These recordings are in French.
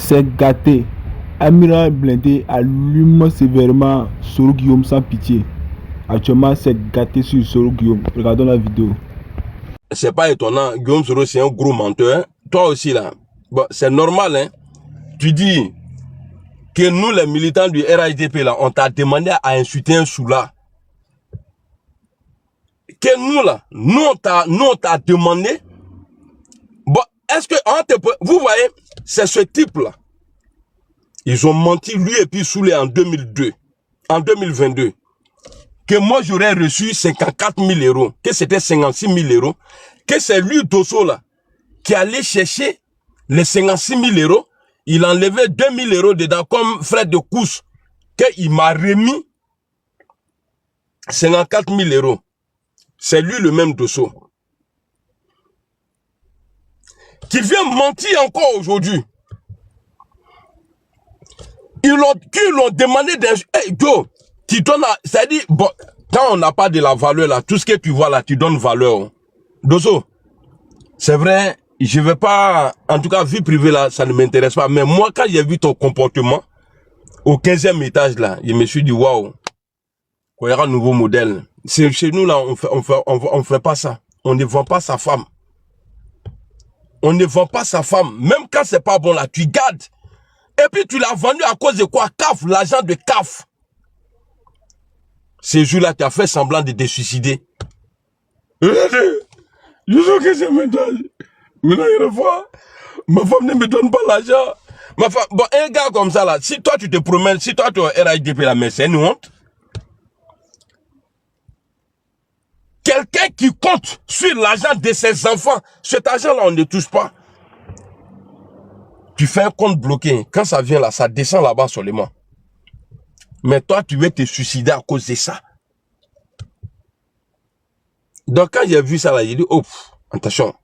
C'est gâté. Amiral Blindé allume sévèrement Soro Guillaume sans pitié. Actuellement, c'est gâté sur Soro Guillaume. Regardons la vidéo. C'est pas étonnant. Guillaume Soro, c'est un gros menteur. Hein? Toi aussi, là. Bon, c'est normal, hein. Tu dis que nous, les militants du RHDP, là, on t'a demandé à insulter un Soula. Que nous, là, nous, on t'a demandé. Bon, est-ce que, vous voyez, c'est ce type-là. Ils ont menti, lui et puis Soulé en 2022. Que moi, j'aurais reçu 54 000 euros. Que c'était 56 000 euros. Que c'est lui, Dosso, là, qui allait chercher les 56 000 euros. Il enlevait 2 000 euros dedans comme frais de course. Qu'il m'a remis 54 000 euros. C'est lui le même Dosso. Qui vient mentir encore aujourd'hui. Ils l'ont demandé d'un... Hey, Joe, tu donnes... C'est-à-dire, bon, quand on n'a pas de la valeur là, tout ce que tu vois là, tu donnes valeur. Dosso, c'est vrai, je vais pas... En tout cas, vie privée là, ça ne m'intéresse pas. Mais moi, quand j'ai vu ton comportement, au 15e étage là, je me suis dit, waouh, il y aura un nouveau modèle. Chez nous là, on fait pas ça. On ne vend pas sa femme. On ne vend pas sa femme. Même quand c'est pas bon là, tu gardes. Et puis tu l'as vendu à cause de quoi? CAF, l'agent de CAF. Ces jours-là, tu as fait semblant de te suicider. Je sais que c'est maintenant. Maintenant, une fois, ma femme ne me donne pas l'argent. Ma femme, bon, un gars comme ça là, si toi tu te promènes, si toi tu es RHDP là, mais c'est une honte. Quelqu'un qui compte sur l'argent de ses enfants, cet argent-là, on ne touche pas. Tu fais un compte bloqué. Quand ça vient là, ça descend là-bas seulement. Mais toi, tu veux te suicider à cause de ça. Donc, quand j'ai vu ça là, j'ai dit, oh, attention,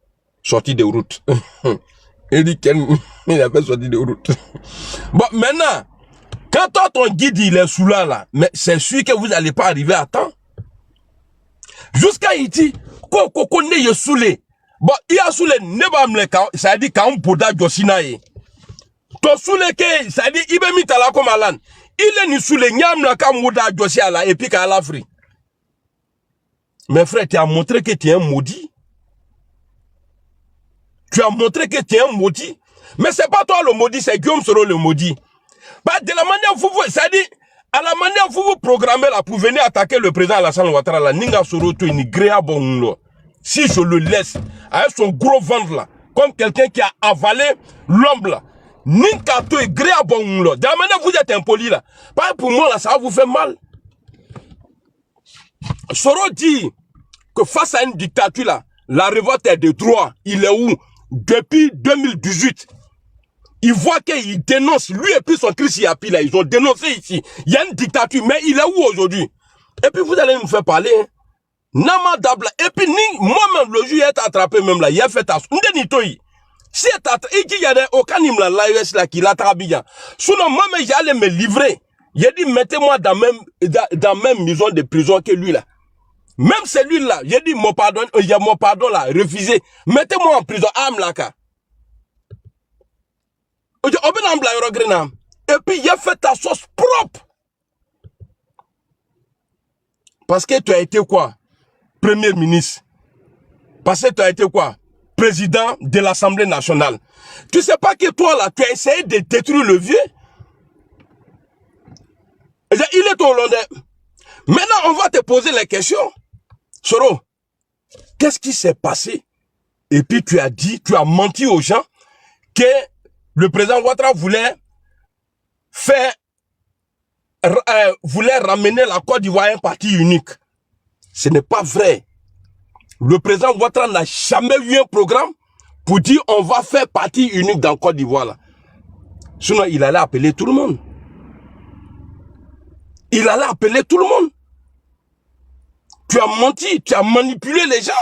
sortie de route. Il dit, il a fait sortie de route. Bon, maintenant, quand toi, ton guide, il est sous là, mais c'est sûr que vous n'allez pas arriver à temps. Jusqu'à il dit, qu'on est soulé. Bon, il y a soulé, ne va me le cas, ça dit, quand on peut d'ajosinaye. To soule ke, ça dit, il be mitala comme alan. Il est ni soule, nyam la kam mouda dossier à la, et puis qu'à la fri. Mais frère, tu as montré que tu es un maudit. Tu as montré que tu es un maudit. Mais c'est pas toi le maudit, c'est Guillaume Soro le maudit. Bah, de la manière vous, ça dit, à la manière vous programmez là pour venir attaquer le président Alassane Ouattara là, Ninga Soro, tu es une bon. Si je le laisse, avec son gros ventre là, comme quelqu'un qui a avalé l'homme là, Ninkato est gré à bon. De la manière vous êtes impoli là. Pas pour moi là, ça va vous faire mal. Soro dit que face à une dictature là, la révolte est de droit. Il est où? Depuis 2018. Il voit qu'il dénonce, lui et puis son Chris Yapi là, ils ont dénoncé ici. Il y a une dictature, mais il est où aujourd'hui? Et puis vous allez nous faire parler. Hein? Namadabla. Et puis moi-même, le juge est attrapé même là, il a fait à si il dit, il y a aucun là, l'AES là, qui l'a bien. Sinon, moi-même, j'allais me livrer. Il a dit, mettez-moi dans même maison de prison que lui là. Même celui-là, j'ai dit, mon pardon, il y a mon pardon là, refusé. Mettez-moi en prison, Amlaka. Et puis, il a fait ta sauce propre. Parce que tu as été quoi? Premier ministre. Parce que tu as été quoi? Président de l'Assemblée nationale. Tu sais pas que toi là, tu as essayé de détruire le vieux? Il est hollandais. Maintenant, on va te poser les questions. Soro, qu'est-ce qui s'est passé? Et puis tu as dit, tu as menti aux gens que le président Ouattara voulait ramener la Côte d'Ivoire à un parti unique. Ce n'est pas vrai. Le président Ouattara n'a jamais eu un programme pour dire on va faire partie unique dans Côte d'Ivoire. Sinon, il allait appeler tout le monde. Il allait appeler tout le monde. Tu as menti, tu as manipulé les gens.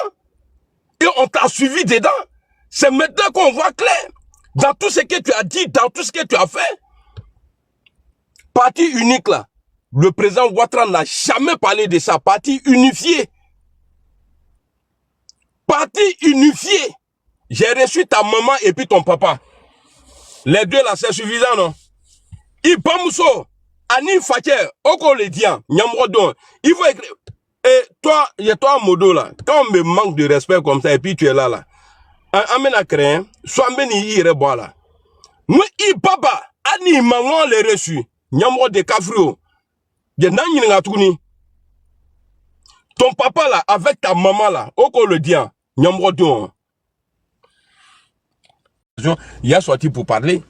Et on t'a suivi dedans. C'est maintenant qu'on voit clair. Dans tout ce que tu as dit, dans tout ce que tu as fait. Parti unique là. Le président Ouattara n'a jamais parlé de ça. Parti unifié. Parti unifié. J'ai reçu ta maman et puis ton papa. Les deux là, c'est suffisant, non? Il Pamousso, Ani Faker, Oko le dit, Nyamrodon, il faut écrire. Et toi, il y a toi, Modo là, quand on me manque de respect comme ça, et puis tu es là, amène à créer, soit meni ire bois là. Nous, il papa, Ani maman les reçus, Nyamro de Kafrio, de Nani Natouni. Ton papa là, avec ta maman là, Oko le dit, Nyamrodon. Il y a sorti pour parler.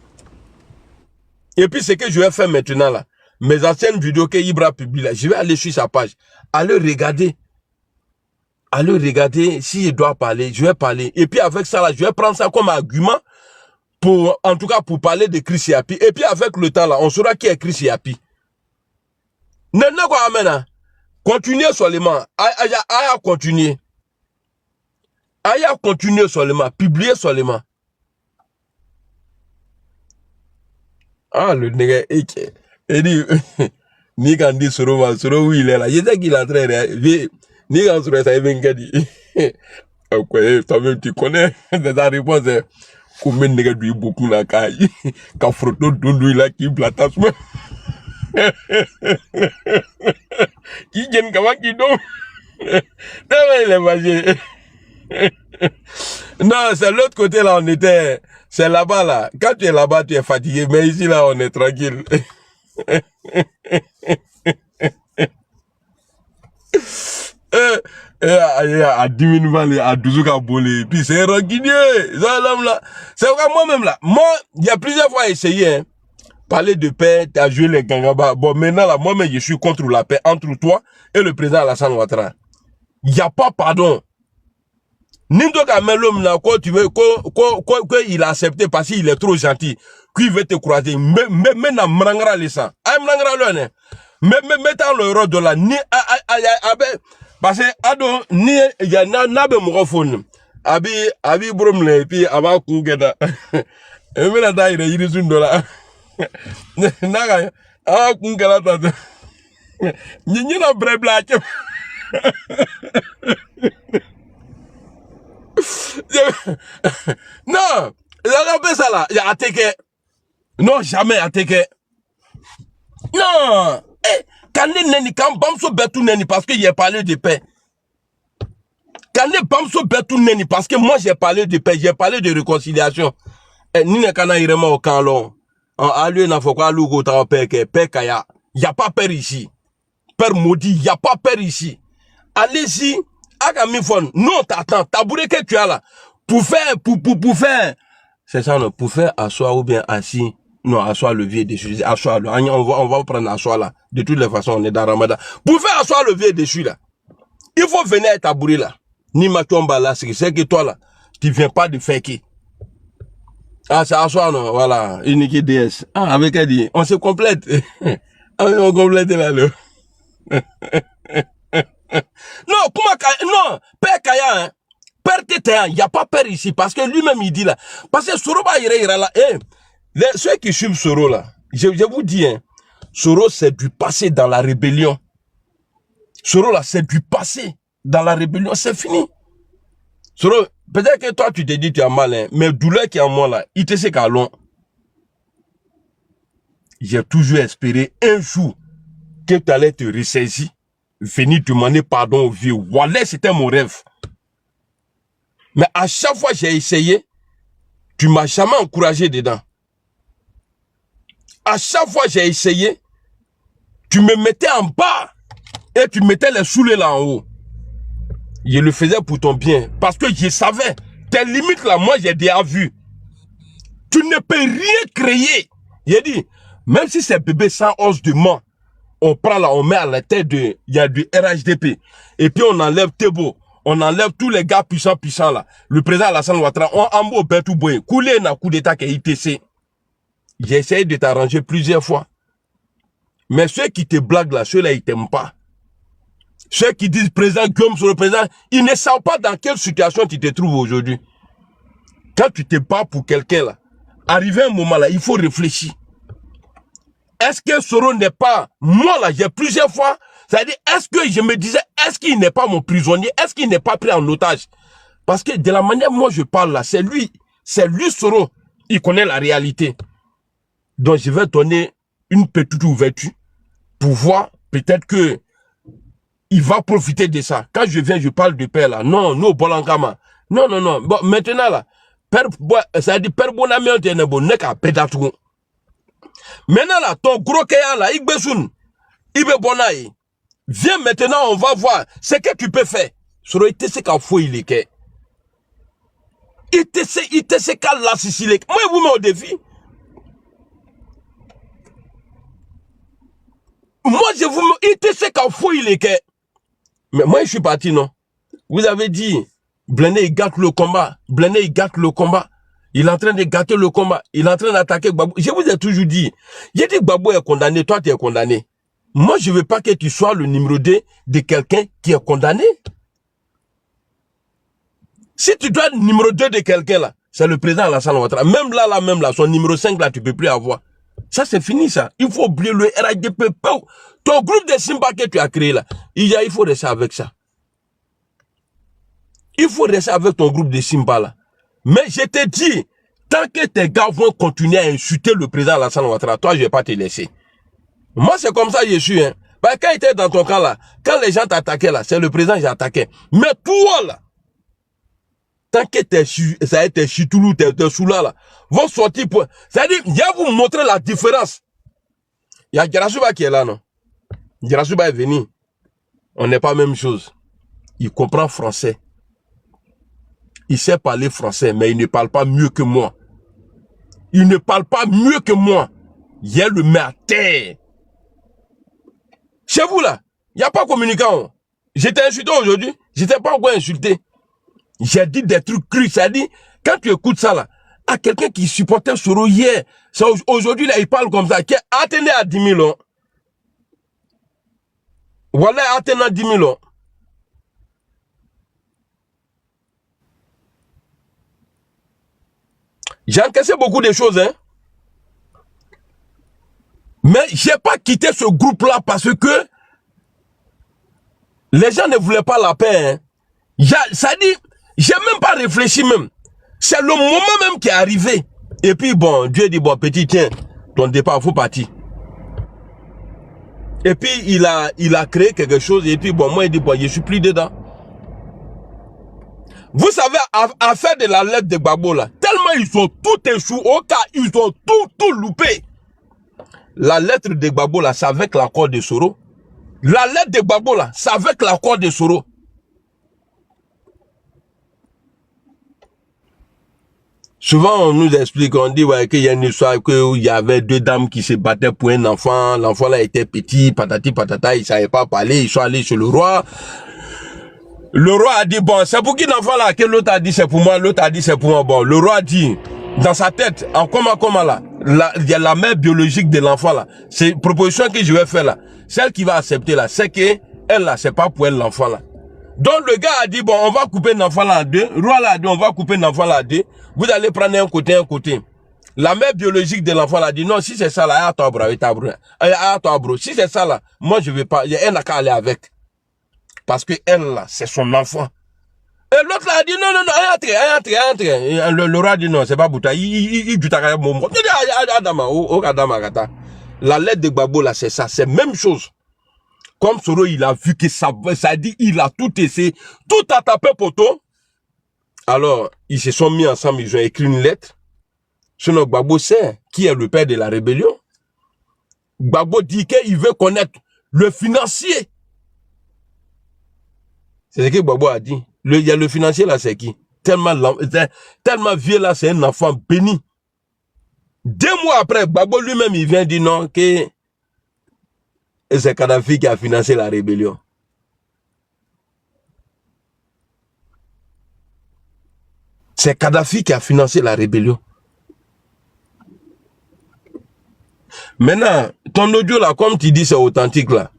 Et puis, ce que je vais faire maintenant là, mes anciennes vidéos que Ibra publie là, je vais aller sur sa page, aller regarder. Allez regarder, si je dois parler, je vais parler. Et puis avec ça là, je vais prendre ça comme argument pour, en tout cas, pour parler de Chris Yapi. Et puis avec le temps là, on saura qui est Chris Yapi. N'est-ce quoi, amena? Continuez seulement. Aya continuer. Aya continuer seulement. Publier seulement. Ah, le nègre, il dit, ni quand dit Soro où il est là. Je sais qu'il est en train de, ni quand Soro ça vient qu'il dit, ok, toi-même tu connais, ta réponse est, combien de nègres du beaucoup la caille, quand Froto Doudou là qui blatas moi. Qui gagne comment qui donne? Il est magique. Non, c'est l'autre côté là, on était, c'est là-bas là. Quand tu es là-bas, tu es fatigué, mais ici là, on est tranquille. À 10 minutes, à 12 ans, puis c'est rancunier. C'est vrai, moi-même là. Moi, il y a plusieurs fois essayé, hein, parler de paix, tu as joué les gangabas. Bon, maintenant là, moi-même, je suis contre la paix entre toi et le président Alassane Ouattara. Il n'y a pas pardon. Nindo Kamelom là, quoi tu veux, il a accepté parce qu'il est trop gentil, qu'il veut te croiser, mais na mrangara les sangs. Ah, mrangara le ne. Mais dans le rôle de la, ni, parce que, ado, ni, ya nabe mourophone. Abi bromle, puis, aba kungeda. Et mais là, il est irisune de la. Naga, aba kungela tata. Ni na brebla. Non, ça là, il y a attaqué. Non, jamais attaqué. Non, quand Bamso Betou Neni, parce qu'il a parlé de paix. Quand Bamso Betou Neni, parce que moi j'ai parlé de paix, j'ai parlé de réconciliation. Ni ne kana irema au canlon. En lui, n'a faut quoi, l'ougo ta paix, kaya. Il n'y a pas peur ici. Père maudit, il n'y a pas peur ici. Allez-y. Non, t'attends, tabouret que tu as là, pour faire, c'est ça, non, pour faire asseoir ou bien assis, non, asseoir levier dessus, asseoir, on va prendre asseoir là, de toutes les façons, on est dans Ramadan, pour faire asseoir levier dessus là, il faut venir à tabouret là, ni ma tombe là, c'est que toi là, tu viens pas de faire qui. Ah, c'est asseoir, non, voilà, unique DS, ah, avec elle dit, on se complète, on complète là, le. Non, non, Père Kaya, hein, Père Tétéan, il n'y a pas peur ici, parce que lui-même il dit là, parce que Soro va ira là, ceux qui suivent Soro là, je vous dis, hein, Soro c'est du passé dans la rébellion. Soro là, c'est du passé dans la rébellion, c'est fini. Soro, peut-être que toi tu te dis tu as mal, hein, mais douleur qui est en moi là, il te sait qu'à long. J'ai toujours espéré un jour que tu allais te ressaisir. Venir demander pardon au vieux. Wallah, c'était mon rêve. Mais à chaque fois que j'ai essayé, tu m'as jamais encouragé dedans. À chaque fois que j'ai essayé, tu me mettais en bas et tu mettais les soulets là en haut. Je le faisais pour ton bien. Parce que je savais, tes limites là, moi j'ai déjà vu. Tu ne peux rien créer. J'ai dit, même si c'est bébé sans os de main, on prend là, on met à la tête de, il y a du RHDP. Et puis on enlève Tebo. On enlève tous les gars puissants là. Le président Alassane Ouattara, on embo Bertou Boye. Koulé na coup d'état qui est ITC. J'ai essayé de t'arranger plusieurs fois. Mais ceux qui te blaguent là, ceux-là, ils t'aiment pas. Ceux qui disent président Guillaume sur le président, ils ne savent pas dans quelle situation tu te trouves aujourd'hui. Quand tu te bats pour quelqu'un là, arrivé un moment là, il faut réfléchir. Est-ce que Soro n'est pas, moi là, j'ai plusieurs fois, c'est-à-dire, est-ce que je me disais, est-ce qu'il n'est pas mon prisonnier, est-ce qu'il n'est pas pris en otage? Parce que de la manière moi je parle là, c'est lui Soro, il connaît la réalité. Donc, je vais donner une petite ouverture pour voir peut-être que il va profiter de ça. Quand je viens, je parle de père là. Non, non, Bolangama. Non, non, non. Bon, maintenant là, ça dit père Bonami, on est bon, n'est qu'à pédatou. Maintenant là, ton gros kéa là, Igbesoun, Ibe Bonaï, viens maintenant, on va voir ce que tu peux faire. Sur le TC qu'a fouillé les quais. ITC qu'a la Sicile. Moi, vous mets au défi. Moi, je vous mets ITC qu'a fouillé les quais. Mais moi, je suis parti, non. Vous avez dit, Blendé, il gâte le combat. Blendé, il gâte le combat. Il est en train de gâter le combat. Il est en train d'attaquer Gbagbo. Je vous ai toujours dit, j'ai dit que Gbagbo est condamné, toi, tu es condamné. Moi, je ne veux pas que tu sois le numéro 2 de quelqu'un qui est condamné. Si tu dois être numéro 2 de quelqu'un, là, c'est le président Alassane Ouattara. Même là, son numéro 5, là, tu ne peux plus avoir. Ça, c'est fini, ça. Il faut oublier le RADP. Ton groupe de Simba que tu as créé, là, il faut rester avec ça. Il faut rester avec ton groupe de Simba, là. Mais je te dis, tant que tes gars vont continuer à insulter le président Alassane Ouattara, toi, je ne vais pas te laisser. Moi, c'est comme ça que je suis. Hein. Bah, quand il était dans ton camp, là, quand les gens t'attaquaient, là, c'est le président qui attaquait. Mais toi, là, tant que tes chitoulous, tes soula, là, vont sortir pour... C'est-à-dire, il va vous montrer la différence. Il y a Gerasuba qui est là, non? Gerasuba est venu. On n'est pas la même chose. Il comprend français. Il sait parler français, mais il ne parle pas mieux que moi. Il ne parle pas mieux que moi. Il le met à terre. Chez vous, là, il n'y a pas de communicant. J'étais insulté aujourd'hui. Je n'étais pas encore insulté. J'ai dit des trucs crus. C'est-à-dire, quand tu écoutes ça, là, à quelqu'un qui supportait Soro hier, aujourd'hui, là, il parle comme ça. Qui attendait à 10 000 ans. Voilà, attendait à 10 000 ans. J'ai encaissé beaucoup de choses, hein. Mais j'ai pas quitté ce groupe-là parce que les gens ne voulaient pas la paix, hein. Ça dit, j'ai même pas réfléchi même. C'est le moment même qui est arrivé. Et puis bon, Dieu dit, bon petit, tiens, ton départ, faut partir. Et puis il a créé quelque chose. Et puis bon, moi il dit, bon, je suis plus dedans. Vous savez, à faire de la lettre de Gbagbo là, tellement ils ont tout échoué, au cas, ils ont tout loupé. La lettre de Gbagbo là, c'est avec l'accord de Soro. La lettre de Gbagbo là, c'est avec l'accord de Soro. Souvent, on nous explique, on dit ouais, qu'il y a une histoire, qu'il y avait 2 dames qui se battaient pour un enfant. L'enfant là était petit, patati patata, il ne savait pas parler, ils sont allés chez le roi. Le roi a dit, bon, c'est pour qui l'enfant là? Que l'autre a dit c'est pour moi, l'autre a dit c'est pour moi. Bon, le roi a dit, dans sa tête, en comment là, il y a la mère biologique de l'enfant là. C'est une proposition que je vais faire là. Celle qui va accepter là, c'est que elle là, c'est pas pour elle l'enfant là. Donc le gars a dit, bon, on va couper l'enfant là en 2. Le roi là a dit, on va couper l'enfant là en 2. Vous allez prendre un côté. La mère biologique de l'enfant là a dit, non, si c'est ça là, si c'est ça là, moi je vais pas, elle n'a qu'à aller avec. Parce que elle là, c'est son enfant. Et l'autre là a dit, non, entre. Le roi a dit, non, c'est pas Bouta. La lettre de Gbagbo là, c'est ça, c'est même chose. Comme Soro, il a vu que ça dit, il a tout essayé, tout a tapé poteau. Alors, ils se sont mis ensemble, ils ont écrit une lettre. Sinon, Gbagbo sait qui est le père de la rébellion. Gbagbo dit qu'il veut connaître le financier. C'est ce que Gbagbo a dit. Il y a le financier là, c'est qui? Tellement vieux là, c'est un enfant béni. 2 mois après, Gbagbo lui-même, il vient dire non, que c'est Kadhafi qui a financé la rébellion. C'est Kadhafi qui a financé la rébellion. Maintenant, ton audio là, comme tu dis, c'est authentique là.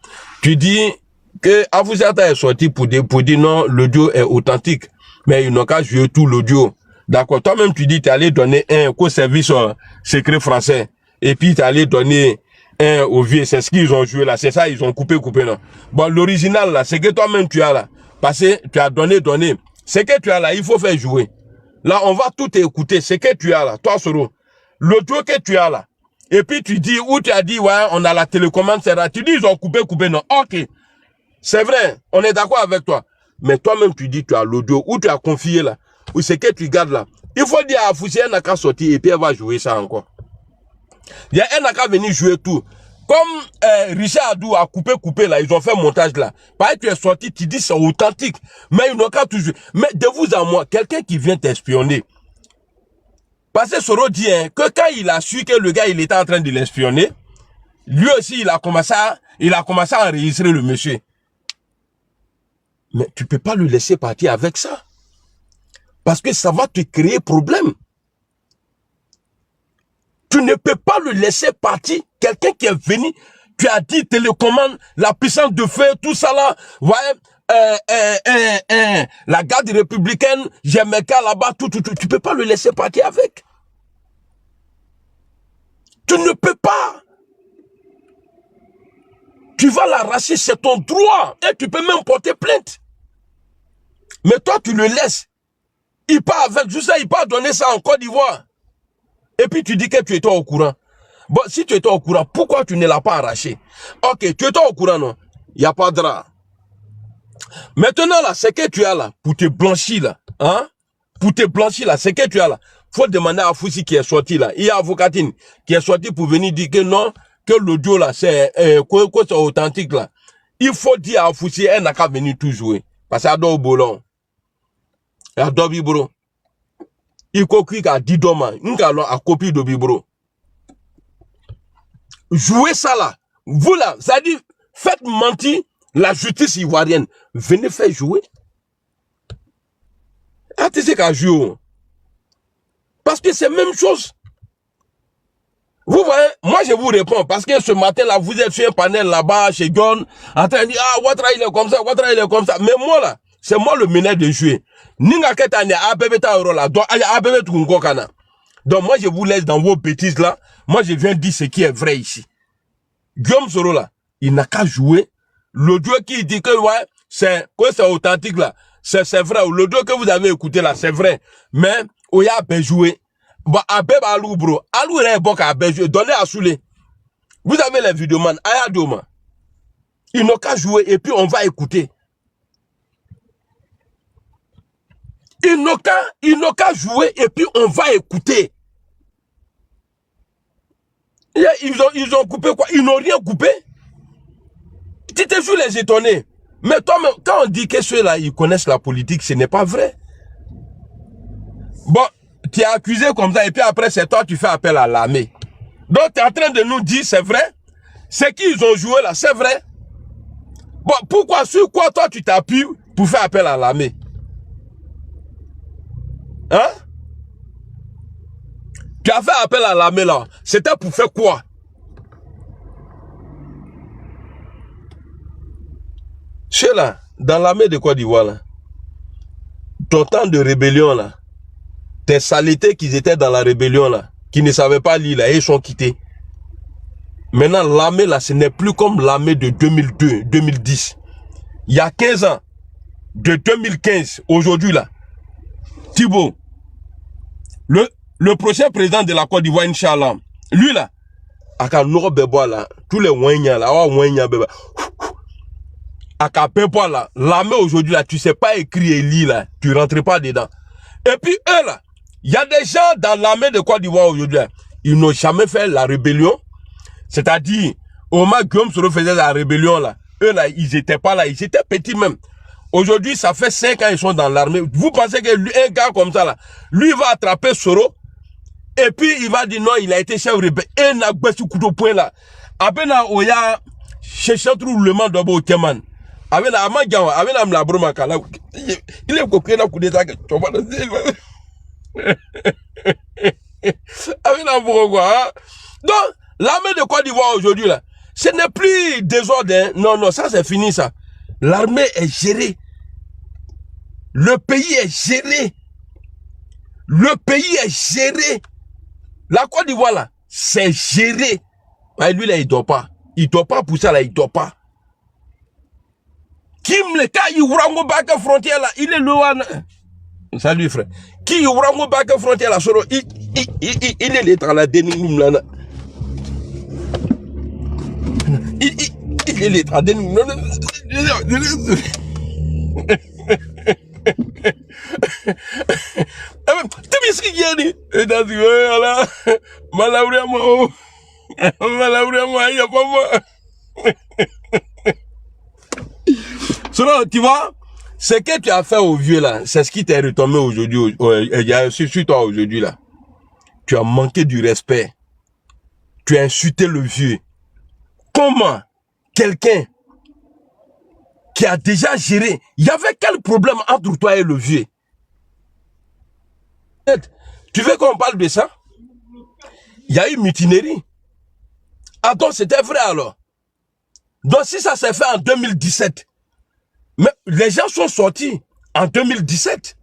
Tu dis que Afoussata est sorti pour dire non, l'audio est authentique. Mais ils n'ont qu'à jouer tout l'audio. D'accord. Toi-même, tu dis, tu es allé donner un co-service secret français. Et puis, tu es allé donner un au vieux. C'est ce qu'ils ont joué là. C'est ça, ils ont coupé, non. Bon, l'original là, c'est que toi-même tu as là. Parce que tu as donné. Ce que tu as là, il faut faire jouer. Là, on va tout écouter. Ce que tu as là, toi, Soro. L'audio que tu as là, Et puis tu dis, ou tu as dit, ouais, on a la télécommande, c'est là. Tu dis, ils ont coupé, non. Ok, c'est vrai, on est d'accord avec toi. Mais toi-même, tu dis, tu as l'audio, ou tu as confié là, ou c'est que tu gardes là. Il faut dire à Foussi, elle n'a qu'à sortir et puis elle va jouer ça encore. Elle n'a qu'à venir jouer tout. Comme Richard Adou a coupé là, ils ont fait montage là. Pareil, tu es sorti, tu dis c'est authentique. Mais ils n'ont qu'à toujours. Mais de vous à moi, quelqu'un qui vient t'espionner. Parce que Soro dit que quand il a su que le gars il était en train de l'espionner, lui aussi il a commencé à enregistrer le monsieur. Mais tu ne peux pas le laisser partir avec ça. Parce que ça va te créer problème. Tu ne peux pas le laisser partir. Quelqu'un qui est venu, tu as dit télécommande, la puissance de feu, tout ça là. Ouais, la garde républicaine, Jamaica là-bas, tout. Tu peux pas le laisser partir avec. Tu ne peux pas. Tu vas l'arracher, c'est ton droit. Et tu peux même porter plainte. Mais toi, tu le laisses. Il part avec, je sais, il part donner ça en Côte d'Ivoire. Et puis tu dis que tu étais au courant. Bon, si tu étais au courant, pourquoi tu ne l'as pas arraché? Ok, tu étais au courant, non? Il n'y a pas de drap. Maintenant, là, c'est que tu as là, pour te blanchir là, hein? Pour te blanchir là, c'est que tu as là. Faut demander à Foussi qui est sorti là. Il y a Avocatine qui est sorti pour venir dire que non, que l'audio là, c'est authentique là. Il faut dire à Foussi, elle n'a qu'à venir tout jouer. Parce qu'elle adore au bolon. Elle adore Bibro. Il coquille à 10 doma. Nous allons à copie de Bibro. Jouez ça là. Vous là, ça dit, faites mentir la justice ivoirienne. Venez faire jouer. Ah, tu sais qu'à jouer. Parce que c'est la même chose. Vous voyez, moi je vous réponds. Parce que ce matin là, vous êtes sur un panel là-bas, chez John, en train de dire, ah, Ouattara il est comme ça, Ouattara il est comme ça. Mais moi là, c'est moi le meneur de jouer. Ninga ketane ABB ta euro là. Donc, ABB tout kana. Donc moi je vous laisse dans vos bêtises là. Moi je viens dire ce qui est vrai ici. Guillaume Soro là, il n'a qu'à jouer. L'audio qui dit que ouais, c'est authentique là. C'est vrai. L'audio que vous avez écouté là, c'est vrai. Mais, Oya a joué. Bon, Abeb Alou, bro. Alou est bon qu'à joué. Donnez à Soulé. Vous avez les vidéos, man. Ayadoma. Ils n'ont qu'à jouer et puis on va écouter. Ils n'ont qu'à jouer et puis on va écouter. Ils ont coupé quoi? Ils n'ont rien coupé. Tu t'es vu les étonner. Mais toi, quand on dit que ceux-là, ils connaissent la politique, ce n'est pas vrai. Bon, tu es accusé comme ça et puis après, c'est toi, tu fais appel à l'armée. Donc, tu es en train de nous dire, c'est vrai. C'est qu'ils ont joué là, c'est vrai. Bon, pourquoi, sur quoi toi, tu t'appuies pour faire appel à l'armée? Hein? Tu as fait appel à l'armée là. C'était pour faire quoi? Chez là, dans l'armée de Côte d'Ivoire là, ton temps de rébellion là, tes saletés qui étaient dans la rébellion là, qui ne savaient pas lire là, ils sont quittés. Maintenant, l'armée là, ce n'est plus comme l'armée de 2002, 2010. Il y a 15 ans, de 2015, aujourd'hui là, Thibault, le prochain président de la Côte d'Ivoire, Inch'Allah, lui là, aka noro bebo là, tous les wenya là, beba. Aka bebo là, l'armée aujourd'hui là, tu sais pas écrire et lire là, tu rentres pas dedans. Et puis eux là, il y a des gens dans l'armée de Côte d'Ivoire aujourd'hui, ils n'ont jamais fait la rébellion. C'est-à-dire, au moment Guillaume Soro faisait la rébellion là, eux là, ils étaient pas là, ils étaient petits même. Aujourd'hui, ça fait 5 ans qu'ils sont dans l'armée. Vous pensez que lui, un gars comme ça là, lui va attraper Soro, et puis il va dire non, il a été chef rebelle. Et n'a pas ce coup de poing là. Abena oya, chercher tout le monde d'abo Keman. Abena Amagawa, Abena la broma kala. Il est coquin à coup d'état que tu vois. Abena pourquoi? Donc, l'armée de Côte d'Ivoire aujourd'hui là, ce n'est plus désordre. Hein. Non, non, ça c'est fini ça. L'armée est gérée. Le pays est géré. Le pays est géré. La Côte d'Ivoire là, c'est géré. Mais lui là, il dort pas. Il dort pas pour ça là, il dort pas. Kim le cas, il ouvre bac frontière là, il est loin. Salut frère. Qui ouvre bac frontière là, il est dans la dénigme là. Il est traduit. Sinon, tu vois, ce que tu as fait au vieux là, c'est ce qui t'est retombé aujourd'hui, sur toi aujourd'hui là. Tu as manqué du respect. Tu as insulté le vieux. Comment quelqu'un qui a déjà géré, il y avait quel problème entre toi et le vieux? Tu veux qu'on parle de ça? Il y a eu mutinerie. Ah donc c'était vrai alors. Donc si ça s'est fait en 2017, mais les gens sont sortis en 2017.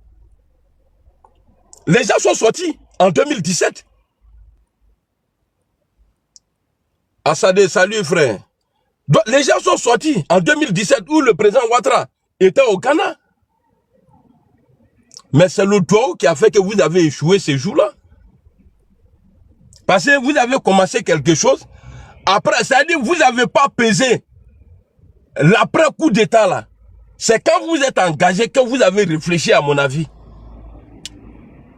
Les gens sont sortis en 2017. Assadé, salut frère. Donc, les gens sont sortis en 2017 où le président Ouattara était au Ghana. Mais c'est le Togo qui a fait que vous avez échoué ces jours-là. Parce que vous avez commencé quelque chose. Après, c'est-à-dire que vous n'avez pas pesé l'après-coup d'État là. C'est quand vous êtes engagé que vous avez réfléchi à mon avis.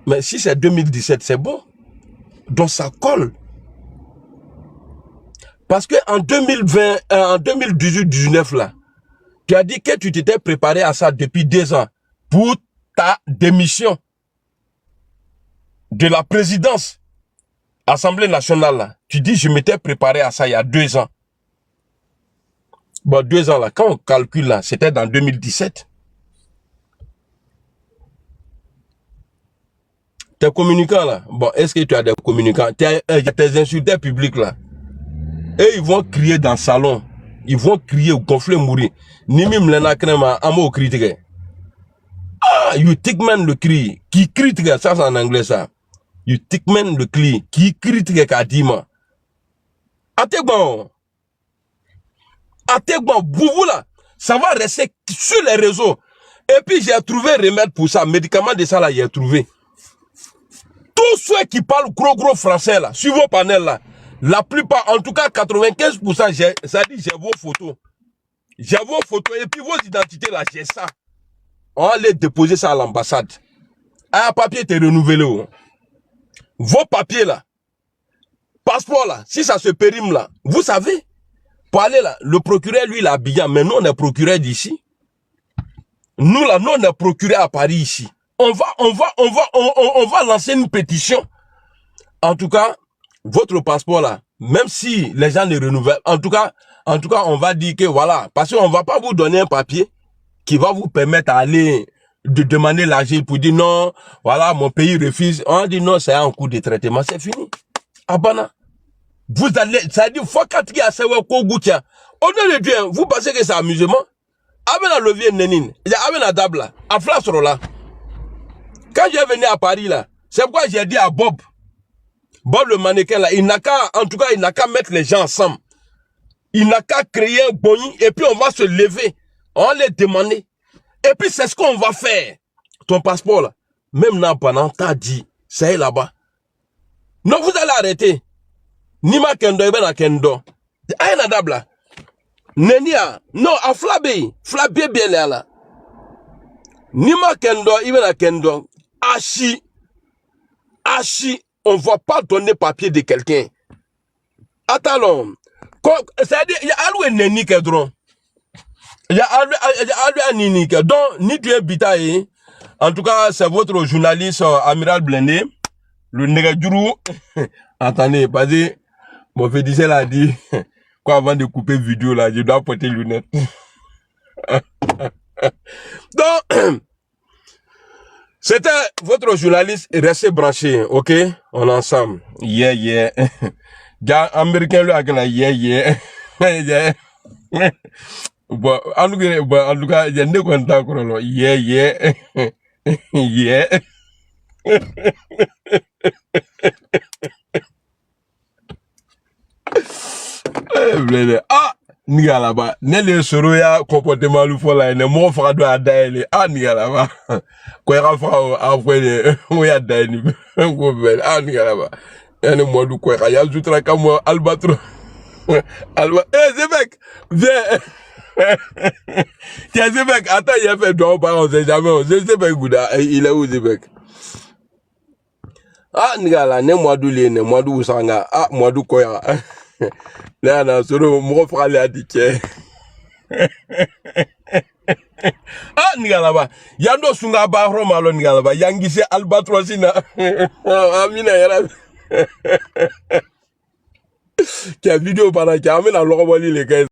Mais si c'est 2017, c'est bon. Donc ça colle. Parce que en 2020, en 2018-19 là, tu as dit que tu t'étais préparé à ça depuis 2 ans pour ta démission de la présidence Assemblée nationale là. Tu dis je m'étais préparé à ça il y a 2 ans. Bon, 2 ans là, quand on calcule là, c'était dans 2017. Tes communicants là, bon, est-ce que tu as des communicants? Tes insulteurs publics là, et ils vont crier dans le salon. Ils vont crier, gonfler, mourir. Nimi mlena krema, amo critique. Ah, you tickman le cri. Qui critique, ça c'est en anglais ça. You tickman le cri. Qui critique kadima. Ategban. Ategban, vous là, ça va rester sur les réseaux. Et puis j'ai trouvé remède pour ça. Médicament de ça là, j'ai trouvé. Tous ceux qui parlent gros français là, sur vos panels là, la plupart, en tout cas 95%, ça dit j'ai vos photos. J'ai vos photos et puis vos identités là, j'ai ça. On va les déposer ça à l'ambassade. Un papier est renouvelé. Vos papiers là, passeport là, si ça se périme là, vous savez, pour aller là, le procureur lui il est à Abidjan, mais nous on est procureur d'ici. Nous là, nous on est procureur à Paris ici. On va lancer une pétition. En tout cas, votre passeport là, même si les gens ne renouvellent, en tout cas, on va dire que voilà, parce qu'on va pas vous donner un papier qui va vous permettre d'aller de demander l'asile pour dire non, voilà, mon pays refuse. On dit non, c'est un coup de traitement, c'est fini. Abana. Vous allez, ça dit, faut qu'à savoir quoi goûter. Au nom de Dieu, vous pensez que c'est amusement? Avec la levier Nénine, avec la dable, à Flasro là. Quand je venu à Paris là, c'est pourquoi j'ai dit à Bob le mannequin là, il n'a qu'à, en tout cas, il n'a qu'à mettre les gens ensemble. Il n'a qu'à créer un boni et puis on va se lever. On va les demander. Et puis c'est ce qu'on va faire. Ton passeport là, même là pendant t'as dit, c'est là-bas. Non, vous allez arrêter. Nima kendo, ibena kendo. Aïe nadabla. Nenia, non, à flabé bien là. Nima kendo, ibena kendo. Achi, on va pas donner papier de quelqu'un. Attends, c'est-à-dire, il y a alloué neni kedron. Il y a alloué nini kedron. Donc, ni tu es bitaille. En tout cas, c'est votre journaliste, Amiral Blendé. Le Négadjourou. Attendez, parce que mon féticheur l'a dit, quoi, avant de couper vidéo là, je dois porter lunettes. Donc, c'était votre journaliste, restez branché, ok? On est ensemble. Yeah. Gars, américain, lui, yeah. Bon, en tout cas, il y a des contacts, yeah. Yeah. Ah, niga là-bas. Nele soro ya comportement lu fola ne mo fa do adaile. Ah niga là-bas. Ko ya fa afwe mo ya daini. Ko bel. Ah niga là-bas. Ene mo du ko ya zutra ka mo albatro. Alba, Zebek, viens. Tiens, Zebek, attends, il a fait droit, on sait jamais. Zebek, il est où, Zebek? Ah, Nigala, ne moi d'où ne moi d'où sanga, ah, moi d'où quoi. Là, non, c'est le mot frère a dit que. Ah, Nigala, ba, yando sunga ba romalo Nigala, ba, yangise albatrosina. Amina, yara. Qui a vidéo pendant qu'il a amené la loroboli les gars.